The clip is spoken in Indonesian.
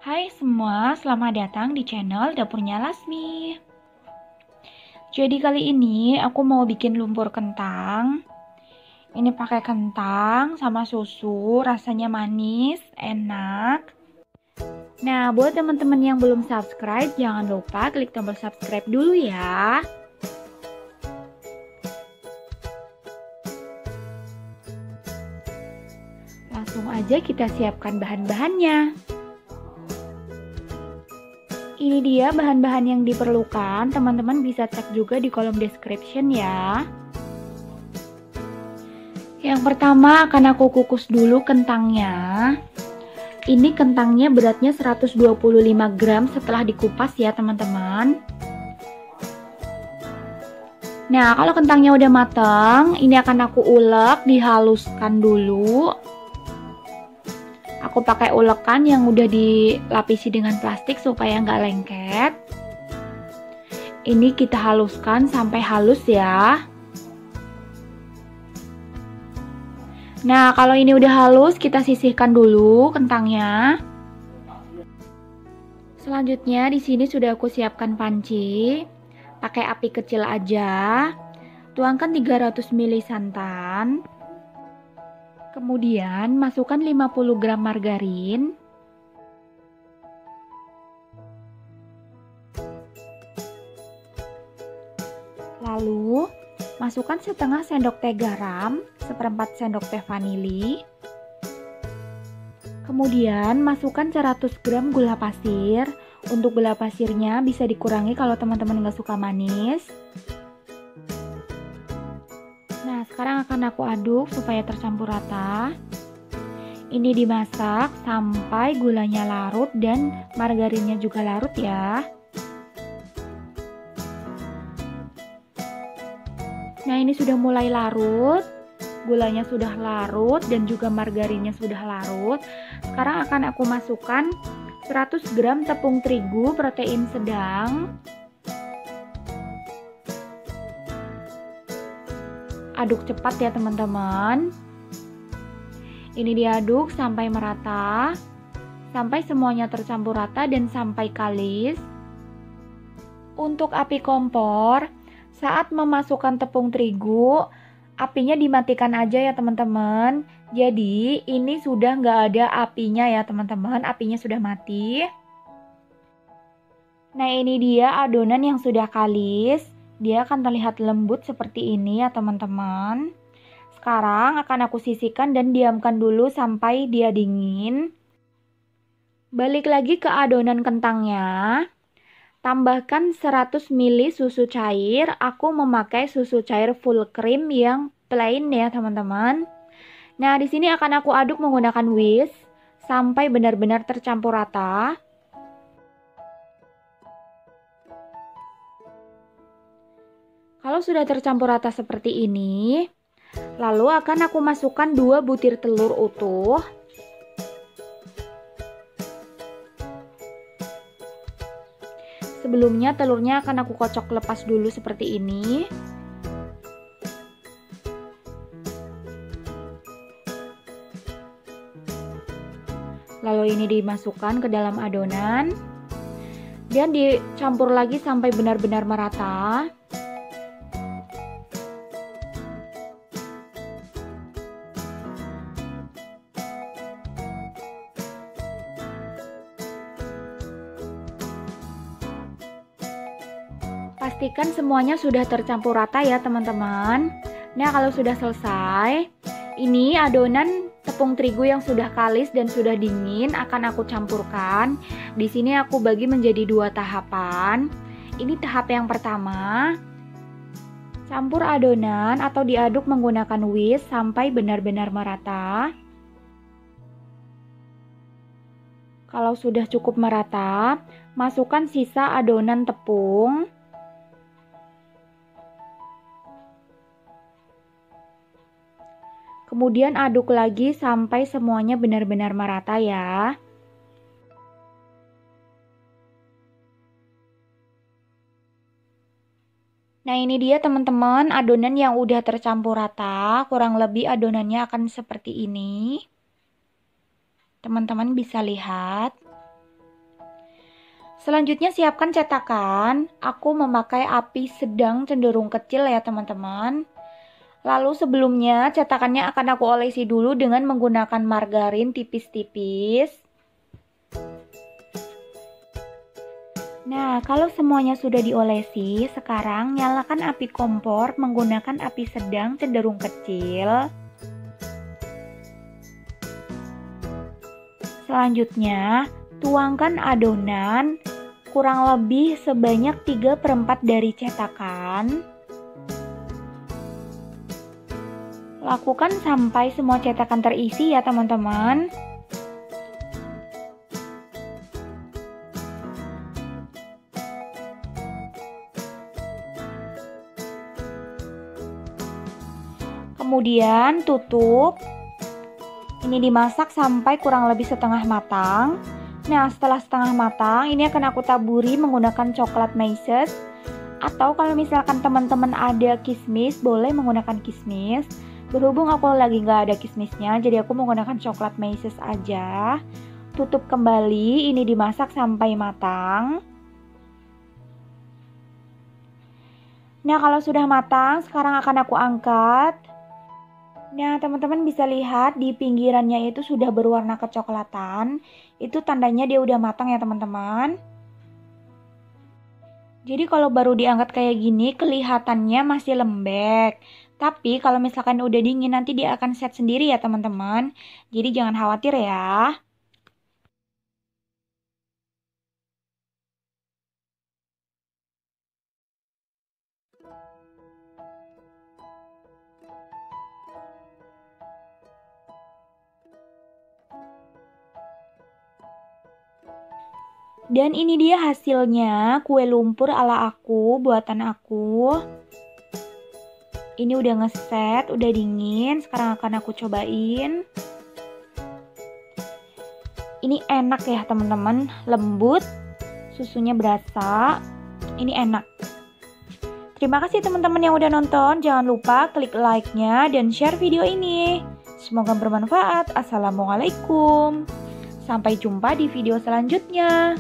Hai semua, selamat datang di channel Dapurnya Lasmi. Jadi kali ini aku mau bikin lumpur kentang. Ini pakai kentang sama susu, rasanya manis, enak. Nah, buat teman-teman yang belum subscribe, jangan lupa klik tombol subscribe dulu ya. Langsung aja kita siapkan bahan-bahannya. Ini dia bahan-bahan yang diperlukan, teman-teman bisa cek juga di kolom description ya. Yang pertama akan aku kukus dulu kentangnya. Ini kentangnya beratnya 125 gram setelah dikupas ya teman-teman. Nah, kalau kentangnya udah matang, ini akan aku ulek, dihaluskan dulu. Aku pakai ulekan yang udah dilapisi dengan plastik supaya nggak lengket. Ini kita haluskan sampai halus ya. Nah, kalau ini udah halus, kita sisihkan dulu kentangnya. Selanjutnya di sini sudah aku siapkan panci. Pakai api kecil aja. Tuangkan 300 ml santan. Kemudian masukkan 50 gram margarin. Lalu masukkan setengah sendok teh garam, seperempat sendok teh vanili. Kemudian masukkan 100 gram gula pasir. Untuk gula pasirnya bisa dikurangi kalau teman-teman nggak suka manis. Nah, sekarang akan aku aduk supaya tercampur rata. Ini dimasak sampai gulanya larut dan margarinnya juga larut ya. Nah, ini sudah mulai larut. Gulanya sudah larut dan juga margarinnya sudah larut. Sekarang akan aku masukkan 100 gram tepung terigu protein sedang. Aduk cepat ya teman-teman. Ini diaduk sampai merata, sampai semuanya tercampur rata dan sampai kalis. Untuk api kompor, saat memasukkan tepung terigu, apinya dimatikan aja ya teman-teman. Jadi ini sudah nggak ada apinya ya teman-teman, apinya sudah mati. Nah, ini dia adonan yang sudah kalis. Dia akan terlihat lembut seperti ini ya teman-teman. Sekarang akan aku sisihkan dan diamkan dulu sampai dia dingin. Balik lagi ke adonan kentangnya. Tambahkan 100 ml susu cair. Aku memakai susu cair full cream yang plain ya teman-teman. Nah, di sini akan aku aduk menggunakan whisk sampai benar-benar tercampur rata. Kalau sudah tercampur rata seperti ini, lalu akan aku masukkan 2 butir telur utuh. Sebelumnya telurnya akan aku kocok lepas dulu seperti ini. Lalu ini dimasukkan ke dalam adonan dan dicampur lagi sampai benar-benar merata. Pastikan semuanya sudah tercampur rata ya teman-teman. Nah, kalau sudah selesai, ini adonan tepung terigu yang sudah kalis dan sudah dingin akan aku campurkan. Di sini aku bagi menjadi 2 tahapan. Ini tahap yang pertama. Campur adonan atau diaduk menggunakan whisk sampai benar-benar merata. Kalau sudah cukup merata, masukkan sisa adonan tepung. Kemudian aduk lagi sampai semuanya benar-benar merata ya. Nah, ini dia teman-teman adonan yang udah tercampur rata. Kurang lebih adonannya akan seperti ini. Teman-teman bisa lihat. Selanjutnya siapkan cetakan. Aku memakai api sedang cenderung kecil ya teman-teman. Lalu sebelumnya cetakannya akan aku olesi dulu dengan menggunakan margarin tipis-tipis. Nah, kalau semuanya sudah diolesi, sekarang nyalakan api kompor menggunakan api sedang cenderung kecil. Selanjutnya, tuangkan adonan kurang lebih sebanyak 3/4 dari cetakan. Lakukan sampai semua cetakan terisi ya teman-teman. Kemudian tutup. Ini dimasak sampai kurang lebih setengah matang. Nah, setelah setengah matang, ini akan aku taburi menggunakan coklat meses. Atau kalau misalkan teman-teman ada kismis, boleh menggunakan kismis. Berhubung aku lagi nggak ada kismisnya, jadi aku menggunakan coklat meses aja. Tutup kembali, ini dimasak sampai matang. Nah, kalau sudah matang, sekarang akan aku angkat. Nah, teman-teman bisa lihat di pinggirannya itu sudah berwarna kecoklatan. Itu tandanya dia udah matang ya, teman-teman. Jadi kalau baru diangkat kayak gini, kelihatannya masih lembek. Tapi kalau misalkan udah dingin, nanti dia akan set sendiri ya, teman-teman. Jadi jangan khawatir ya. Dan ini dia hasilnya, kue lumpur ala aku, buatan aku. Ini udah ngeset, udah dingin. Sekarang akan aku cobain. Ini enak ya teman-teman, lembut, susunya berasa. Ini enak. Terima kasih teman-teman yang udah nonton. Jangan lupa klik like-nya dan share video ini. Semoga bermanfaat. Assalamualaikum. Sampai jumpa di video selanjutnya.